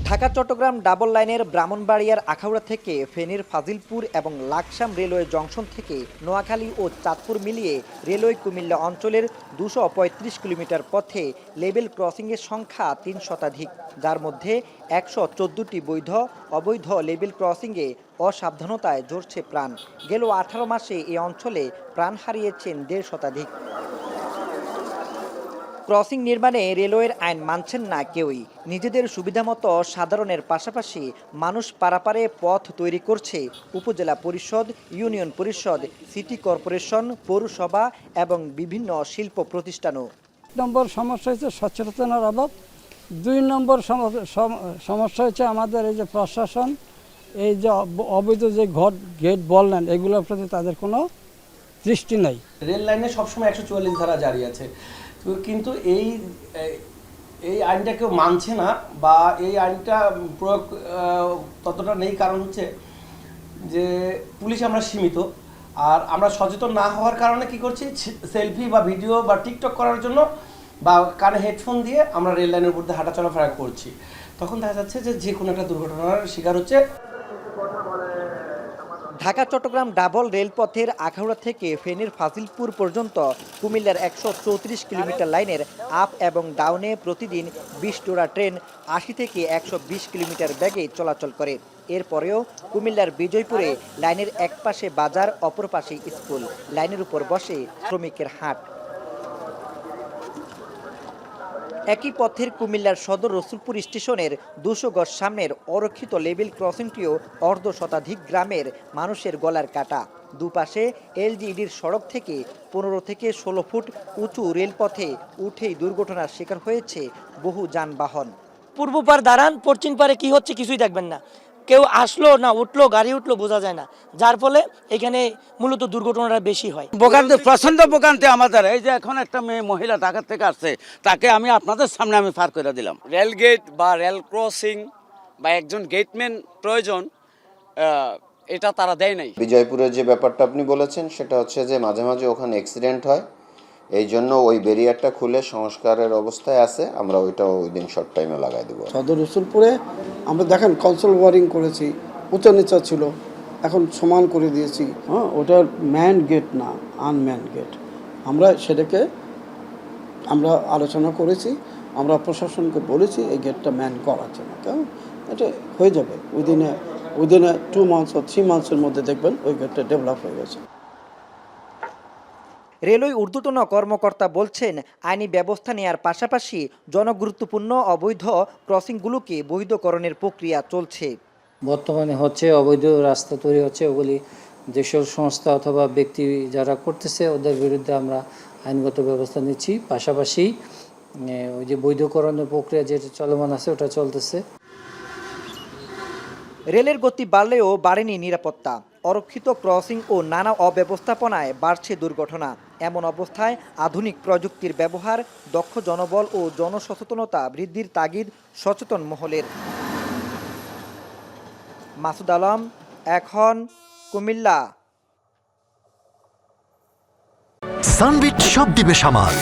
Dhaka Chittagong double লাইনের ব্রাহ্মণবাড়িয়ার আখাউড়া থেকে ফেনীর ফাজিলপুর এবং লাকসাম রেলওয়ে জংশন থেকে নোয়াখালী ও চাঁদপুর মিলিয়ে রেলওয়ে কুমিল্লা অঞ্চলের ২৩৫ কিলোমিটার পথে লেভেল ক্রসিংয়ের সংখ্যা ৩ শতাধিক, যার মধ্যে ১১৪টি বৈধ, অবৈধ লেভেল ক্রসিংয়ে অসাবধানতায় ঝরছে প্রাণ। গেল ১৮ মাসে এ অঞ্চলে প্রাণ হারিয়েছেন ১.৫ শতাধিক। ক্রসিং নির্মাণে রেলওয়ের আইন মানছেন না কেউই। নিজেদের সুবিধামতো সাধারণের পাশাপাশি মানুষ পারাপারে পথ তৈরি করছে উপজেলা পরিষদ, ইউনিয়ন পরিষদ, সিটি কর্পোরেশন, পৌরসভা এবং বিভিন্ন শিল্প প্রতিষ্ঠানও। নম্বর সমস্যা হচ্ছে সচেতনতার অভাব। ২ নম্বর সমস্যা হচ্ছে আমাদের এই যে প্রশাসন, এই যে অবৈধ যে গেট বললেন, এগুলোর প্রতি তাদের কোনো দৃষ্টি নেই। রেল লাইনে সবসময় ১৪৪ ধারা জারি আছে, কিন্তু এই আইনটা কেউ মানছে না বা এই আইনটা প্রয়োগ ততটা নেই। কারণ হচ্ছে যে পুলিশ আমরা সীমিত, আর আমরা সচেতন না হওয়ার কারণে কি করছি, সেলফি বা ভিডিও বা টিকটক করার জন্য বা কানে হেডফোন দিয়ে আমরা রেল লাইনের উপর দিয়ে হাঁটা চলাফেরা করছি। তখন দেখা যাচ্ছে যে কোনো একটা দুর্ঘটনার শিকার হচ্ছে। ঢাকা চট্টগ্রাম ডাবল রেলপথের আখাউড়া থেকে ফেনীর ফাজিলপুর পর্যন্ত কুমিল্লার ১৩৪ কিলোমিটার লাইনের আপ এবং ডাউনে প্রতিদিন ২০ জোড়া ট্রেন ৮০ থেকে ১২০ কিলোমিটার বেগে চলাচল করে। এরপরেও কুমিল্লার বিজয়পুরে লাইনের এক পাশে বাজার, অপর পাশে স্কুল, লাইনের উপর বসে শ্রমিকের হাট। একই পথের কুমিল্লার সদর রসুলপুর স্টেশনের ২০০ গজ সামনের অরক্ষিত লেভেল ক্রসিংটিও অর্ধ শতাধিক গ্রামের মানুষের গলার কাটা। দুপাশে এলজিইডির সড়ক থেকে ১৫ থেকে ১৬ ফুট উঁচু রেলপথে উঠেই দুর্ঘটনার শিকার হয়েছে বহু যানবাহন। পূর্ব পার দাঁড়ান, পশ্চিম পারে কি হচ্ছে কিছুই দেখবেন না, কেউ আসলো না উঠলো, গাড়ি উঠলো বোঝা যায় না, যার ফলে এখানে মূলত দুর্ঘটনাটা বেশি হয়। ভোগান্তি, প্রচন্ড ভোগান্তি আমাদের। এই যে এখন একটা মেয়ে মহিলা ঢাকা থেকে আসছে, তাকে আমি আপনাদের সামনে আমি পার করে দিলাম। রেল গেট বা রেল ক্রসিং বা একজন গেটম্যান প্রয়োজন, এটা তারা দেয় নাই। বিজয়পুরের যে ব্যাপারটা আপনি বলেছেন, সেটা হচ্ছে যে মাঝে মাঝে ওখানে অ্যাক্সিডেন্ট হয়, এই জন্য ওই ব্যারিয়ারটা খুলে সংস্কারের অবস্থায় আছে, আমরা ওইটাও ওই দিন শর্ট টাইমে লাগাই দেবো। সদর রসুলপুরে আমরা দেখেন কনসোল ওয়ারিং করেছি, উঁচা নিচা ছিল, এখন সমান করে দিয়েছি। ওটার ম্যান গেট না, আনম্যান গেট। আমরা সেটাকে আলোচনা করেছি, আমরা প্রশাসনকে বলেছি এই গেটটা ম্যান করার জন্য। কেন এটা হয়ে যাবে উইদিনে 2 মান্থস or 3 মান্থসের মধ্যে দেখবেন ওই গেটটা ডেভেলপ হয়ে গেছে। রেলওয়ে ঊর্ধ্বতন কর্মকর্তা বলছেন, আইনি ব্যবস্থা নেওয়ার পাশাপাশি জনগুরুত্বপূর্ণ অবৈধ ক্রসিংগুলোকে বৈধকরণের প্রক্রিয়া চলছে। বর্তমানে হচ্ছে অবৈধ রাস্তা তৈরি হচ্ছে, ওগুলি যেসব সংস্থা অথবা ব্যক্তি যারা করতেছে ওদের বিরুদ্ধে আমরা আইনগত ব্যবস্থা নিচ্ছি। পাশাপাশি ওই যে বৈধকরণের প্রক্রিয়া যেটা চলমান আছে ওটা চলতেছে। রেলের গতি বাড়লেও বাড়েনি নিরাপত্তা। অরক্ষিত ক্রসিং ও নানা অব্যবস্থাপনায় বাড়ছে দুর্ঘটনা। এমন অবস্থায় আধুনিক প্রযুক্তির ব্যবহার, দক্ষ জনবল ও জনসচেতনতা বৃদ্ধির তাগিদ সচেতন মহলের। মাসুদ আলম, এখন, কুমিল্লা। সানবিট সব দিবে সামাল।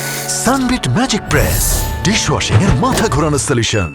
সানবিট ম্যাজিক প্রেস ডিশওয়াশিং এর মাথা ঘোরানো সলিউশন।